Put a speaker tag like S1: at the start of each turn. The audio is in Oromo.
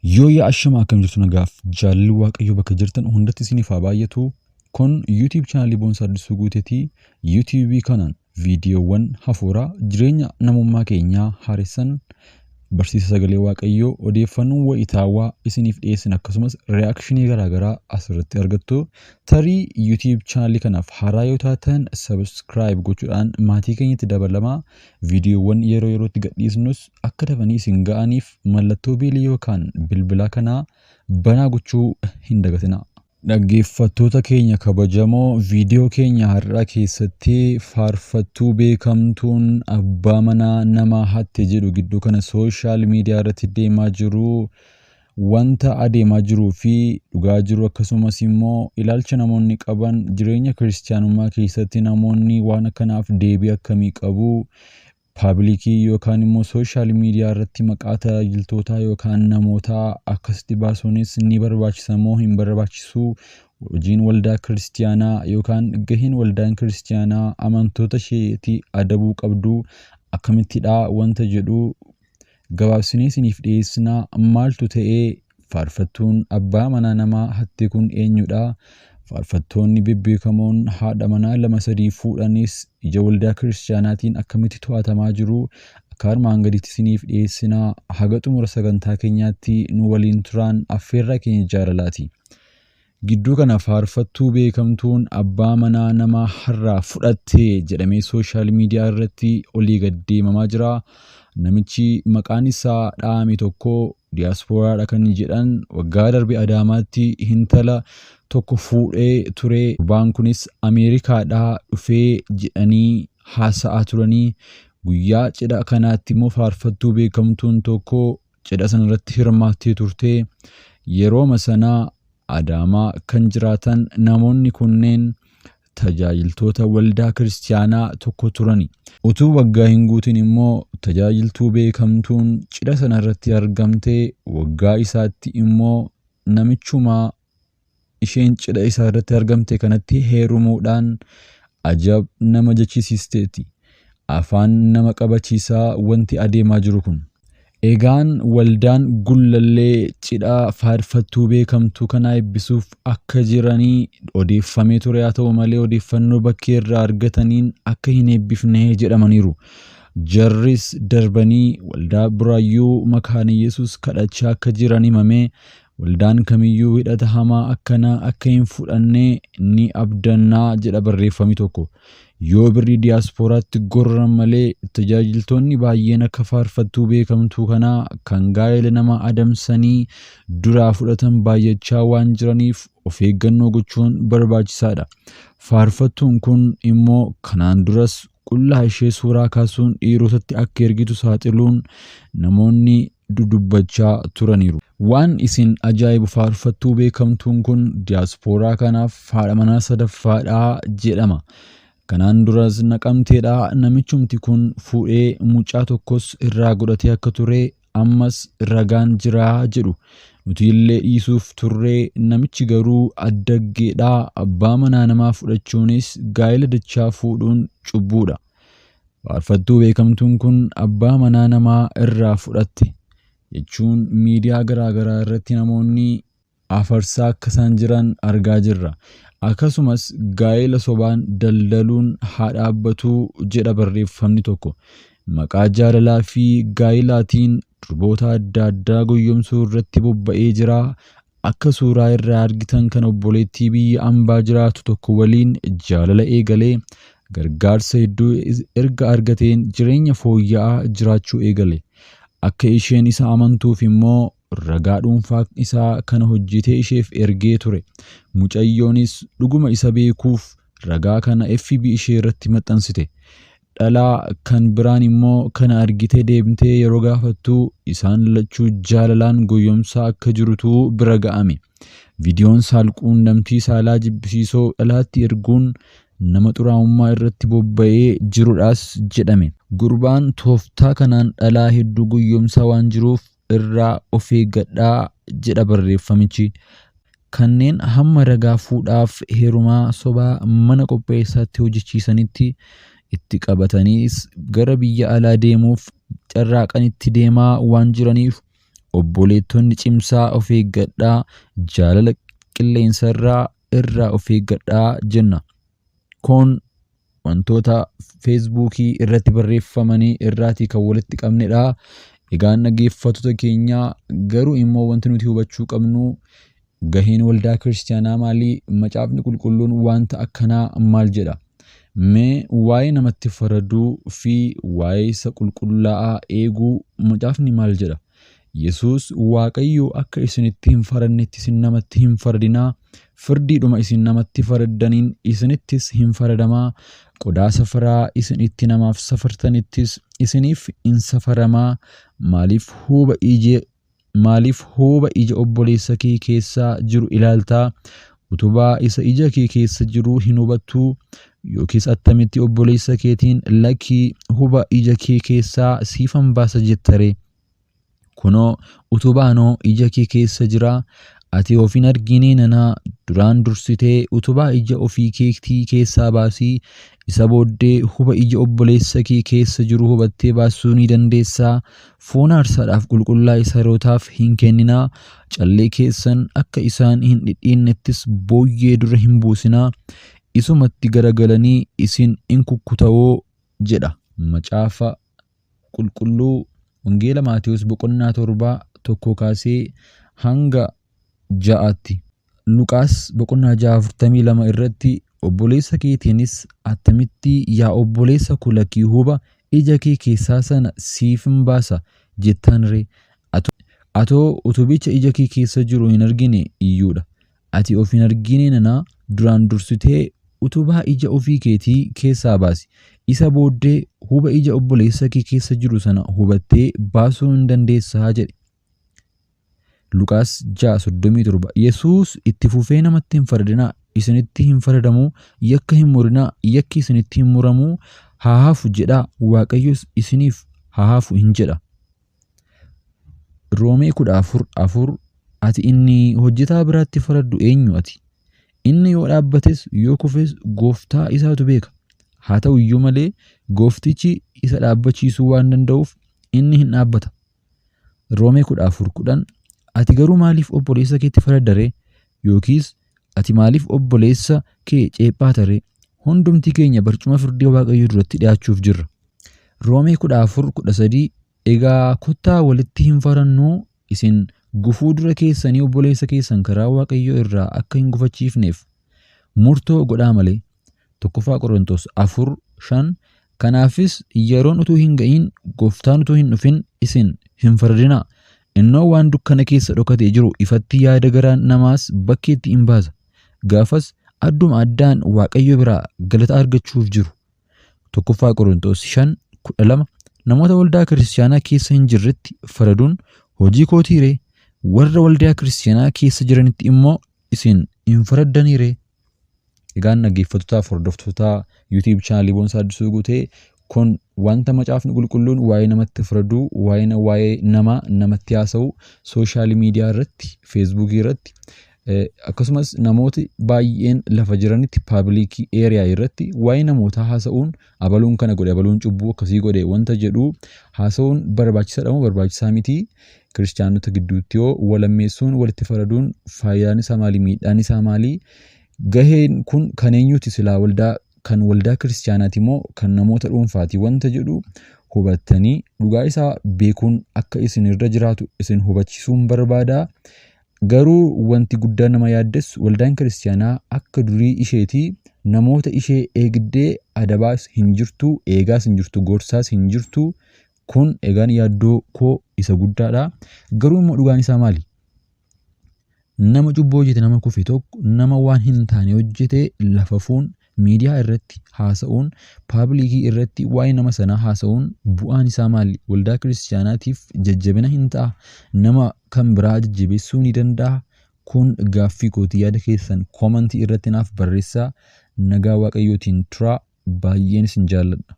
S1: Yoo yaa ashamaa akkam jirtu nagaaf jaalalli waaqayyoo bakka jirtan hundatti isiniif haa baay'atu. Kun YouTube chaanalii Boonsaa Addisuu Guuteetii. YouTube kanaan viidiyoowwan hafuuraa jireenya namummaa keenyaa haaressan barsiisa sagalee waaqayyoo odeeffannoo wayitaawaa isiniif dhiyeessin akkasumas reakshinii garaagaraa asirratti argattu. Tarii YouTube chaanalii kanaaf haaraa yoo taatan subscribe gochuudhaan maatii keenyatti dabalamaa. Viidiyoowwan yeroo yerootti gadhiisnus akka dafanii isin ga'aniif mallattoo beelii yookaan bilbilaa kanaa banaa gochuu hin dagatinaa. Dhaggeeffattoota keenya kabajamoo viidiyoo keenya har'a keessatti faarfattuu beekamtuun abbaa manaa nama hatte jedhu gidduu kana sooshaal miidiyaa irratti deemaa jiru wanta adeemaa jiruu fi dhugaa jiru akkasumas immoo ilaalcha namoonni qaban jireenya kiristaanummaa keessatti namoonni waan akkanaaf deebii akkamii qabu paablikii yookaan immoo sooshaal miidiyaa irratti maqaa tajaajiltootaa yookaan namoota akkasitti baasuunis ni barbaachisa moo hin barbaachisu? Hojiin waldaa kiristaanaa yookaan gaheen waldaan kiristaanaa amantoota isheetii adabuu qabdu akkamittidha wanta jedhu gabaabsinee isiniif dhiyeessina. Maaltu ta'ee faarfattuun abbaa manaa namaa hatte kun eenyudha? Faarfattoonni bebbeekamoon haadha manaa 2-3 fuudhanis ija waldaa kiristaanaatiin akkamitti to'atamaa jiru? Akka armaan gaditti isiniif dhiyeessina. Haga xumura sagantaa keenyaatti nu waliin turaan affeerraa keenya jaalalaati. Gidduu kana faarfattuu beekamtuun abbaa manaa namaa har'aa fudhatte jedhamee sooshaal miidiyaa irratti olii gad deemamaa jira. Namichi maqaan isaa dhaame tokko diiyaaspooraadha kan jedhan waggaa darbe Adaamaatti intala tokko fuudhee ture. Abbaan kunis Ameerikaadhaa dhufee jedhanii haasa'aa turanii. Guyyaa cidha kanaatti immoo faarfattuu beekamtuun tokko cidha sanarratti hirmaattee turte. Yeroo sanaa Adaamaa kan jiraatan namoonni kunneen tajaajiltoota waldaa kiristaanaa tokko turani. Utuu waggaa hin guutin immoo tajaajiltuu beekamtuun cidha sanarratti argamte. Waggaa isaatti immoo namichuma isheen cidha isaa irratti argamte kanatti heerumuudhaan ajab nama jechisiisteeti. Afaan nama qabachiisaa wanti adeemaa jiru kun. Egaan waldaan gullallee cidha faarfattuu beekamtuu kana eebbisuuf akka jiranii odeeffamee ture. Haa ta'u malee odeeffannoo bakkee irraa argataniin akka hin eebbifne jedhamaniiru. Jarris darbanii waldaa Buraayyuu Makaana Yesuus kadhachaa akka jiran himamee waldaan kamiyyuu hidhata hamaa akkanaa akka hin fudhanne ni abdannaa jedha barreeffamni tokko. Yoo birrii diiyaaspooraatti gorran malee tajaajiltoonni baay'een akka faarfattuu beekamtuu kanaa kan gaa'ela nama adamsanii duraa fudhatan baay'achaa waan jiraniif of eeggannoo gochuun barbaachisaadha. Faarfattuun kun immoo kanaan duras qullaa ishee suuraa kaasuun dhiirotatti akka ergitu saaxiluun namoonni dudubbachaa turaniiru. Waan isin ajaa'ibu faarfattuu beekamtuun kun diiyaaspooraa kanaaf haadha manaa sadaffaadhaa jedhama. Kanaan duras Naqamteedhaa namichumti kun fuudhee mucaa tokkos irraa godhatee akka ture ammas ragaan jiraa jedhu. Nuti illee dhiisuuf turree namichi garuu addaggeedhaa. Abbaa manaa namaa fudhachuunis gaa'ela dachaa fuudhuun cubbuudha. Faarfattuu beekamtuun kun abbaa manaa namaa irraa fudhatte jechuun miidiyaa garaagaraa irratti namoonni afarsaa akka isaan jiran argaa jirra. Akkasumas gaa'ela sobaan daldaluun haa dhaabbatu jedha barreeffamni tokko. Maqaa jaalalaa fi gaa'elaatiin durboota adda addaa goyyomsuu irratti bobba'ee jira. Akka suuraa irraa argitan kan obboleettii biyya ambaa jiraatu tokko waliin jaalala eegalee gargaarsa hedduu erga argateen jireenya fooyya'aa jiraachuu eegale. Akka isheen isa amantuuf immoo ragaa dhuunfaa isaa kana hojjetee isheef ergee ture. Mucayyoonis dhuguma isa beekuuf ragaa kana FB ishee irratti maxxansite. Dhalaa kan biraan immoo kana argitee deemtee yeroo gaafattu isaan lachuu jaalalaan goyyomsaa akka jirutu bira ga'ame. Viidiyoon saalquunnamtii saalaa jibbisiisoo dhalaatti erguun nama xuraa'ummaa irratti bobba'ee jirudhaas jedhame. Gurbaan tooftaa kanaan dhalaa hedduu goyyomsaa waan jiruuf irraa of eeggadhaa jedha barreeffamichi. Kanneen hamma ragaa fuudhaaf heerumaa sobaa mana qopheessaatti hojjechiisanitti itti qabataniis gara biyya alaa deemuuf carraaqanitti deemaa waan jiraniif obboleettonni cimsaa of eeggadhaa, jaalala qilleensarraa irraa of eeggadhaa jenna. Kun wantoota feesbuukii irratti barreeffamanii irraatii kan walitti qabnedha. Egaa dhaggeeffattoota keenya, garuu immoo wanti nuti hubachuu qabnu gaheen waldaa kiristaanaa maali? Macaafni qulqulluun wanta akkanaa maal jedha? Mee waa'ee namatti faraduu fi waa'ee isa qulqullaa'aa eeguu macaafni maal jedha? Yesuus Waaqayyo akka isinitti hin faradnetti isin namatti hin faradinaa, firdiidhuma isin namatti faraddaniin isinittis hin faradamaa, qodaa safaraa isin itti namaaf safartanittis isiniif hin safaramaa. Maaliif huuba ija obboleessa kee keessaa jiru ilaaltaa? Utubaa isa ija kee keessa jiru hin hubattuu? Yookiis attamitti obboleessa keetiin lakkii huuba ija kee keessaa siifan baasa jettaree? Kunoo utubaanoo ija kee keessa jira. Ati of hin argine nanaa duraan dursitee utubaa ija ofii keetii keessaa baasii, isa booddee huuba ija obboleessa kee keessa jiru hubattee baasuu ni dandeessaa. Foon aarsaadhaaf qulqullaa'e sarootaaf hin kenninaa. Callee keessan akka isaan hin dhidhiinnettis booyyee dura hin buusinaa. Isumatti garagalanii isin in kukkutawoo jedha macaafa qulqulluu Wangeela Maatewos boqonnaa 7 tokko kaasee hanga 6tti. Luqaas boqonnaa 6:42 irratti obboleessa keetiinis attamitti yaa obboleessa koo lakkii huuba ija kee keessaa sana siifin baasa jettaan ree? Atoo utubicha ija kee keessa jiru hin argine iyyuudha. Ati of hin argine nanaa duraan dursitee utubaa ija ofii keetii keessaa baasi. Isa booddee huuba ija obboleessa kee keessa jiru sana hubattee baasuu hin dandeessaa jedhe. Luqaas 6:37. Yesuus itti fufee namatti hin faradinaa, isinitti hin faradamuu, yakka hin murinaa, yakki isinitti hin muramuu, haa hafu jedhaa, Waaqayyos isiniif haa hafu hin jedha. Roomee 14:4. Ati inni hojjetaa biraatti faraddu eenyu ati? Inni yoo dhaabbates yoo kufes gooftaa isaatu beeka. Haa ta'u iyyuu malee gooftichi isa dhaabbachiisuu waan danda'uuf inni hin dhaabbata. Roomee 14:10. Ati garuu maaliif obboleessa keetti faraddaree? Yookiis ati maaliif obboleessa kee ceephaatare? Hundumti keenya barcuma firdii Waaqayyoo duratti dhiyaachuuf jirra. Roomee 14:13. Egaa kottaa walitti hin farannuu, isin gufuu dura keessanii obboleessa keessan karaa Waaqayyoo irraa akka hin gufachiifneef murtoo godhaa malee. 1 Qorontos 4:5. Kanaafis yeroon utuu hin ga'iin, gooftaan utuu hin dhufin isin hin faradinaa. Innoo waan dukkana keessa dhokatee jiru ifatti yaada garaa namaas bakkeetti hin baasa. Gaafas adduma addaan Waaqayyo biraa galata argachuuf jiru. 1 Qorontos 5:12. Namoota waldaa kiristaanaa keessa hin jirretti faraduun hojii kootii ree? Warra waldaa kiristaanaa keessa jiranitti immoo isin hin faraddanii ree? Egaan dhaggeeffattootaaf hordoftoota YouTube chaanalii Boonsaa Addisuu Guutee, kun wanta macaafni qulqulluun waa'ee namatti faraduu, waa'ee namatti haasa'u sooshaal miidiyaa irratti, feesbuukii irratti, akkasumas namooti baay'een lafa jiranitti paabliikii eeriyaa irratti waa'ee namoota haasa'uun abaluun kana godhe, abaluun cubbuu akkasii godhe wanta jedhu haasa'uun barbaachisaadha moo barbaachisaa miti? Kiristaanota gidduutti yoo walammeessuun walitti faraduun faayidaan isaa maali? Miidhaan isaa maali? Gaheen kun kan eenyuuti silaa? Kan waldaa kiristaanaati moo kan namoota dhuunfaati? Wanta jedhu hubattanii dhugaa isaa beekuun akka isin irra jiraatu isin hubachiisuun barbaada. Garuu wanti guddaa nama yaaddessu waldaan kiristaanaa akka durii isheetii namoota ishee eegdee adabaas hin jirtu, eegaas hin jirtu, gorsaas hin jirtu. Kun egaan yaaddoo koo isa guddaadha. Garuu immoo dhugaan isaa maali? Nama cubbuu hojjete, nama kufe tokko, nama waan hin taane hojjete lafafuun miidiyaa irratti haasa'uun, paabliikii irratti waa'ee nama sanaa haasa'uun bu'aan isaa maali? Waldaa kiristaanaatiif jajjabina hin ta'a? Nama kan biraa jajjabeessuu ni danda'a? Kun gaaffii kooti. Yaada keessan koomantii irratti naaf barreessaa. Nagaa Waaqayyootiin turaa. Baay'een isin jaalladha.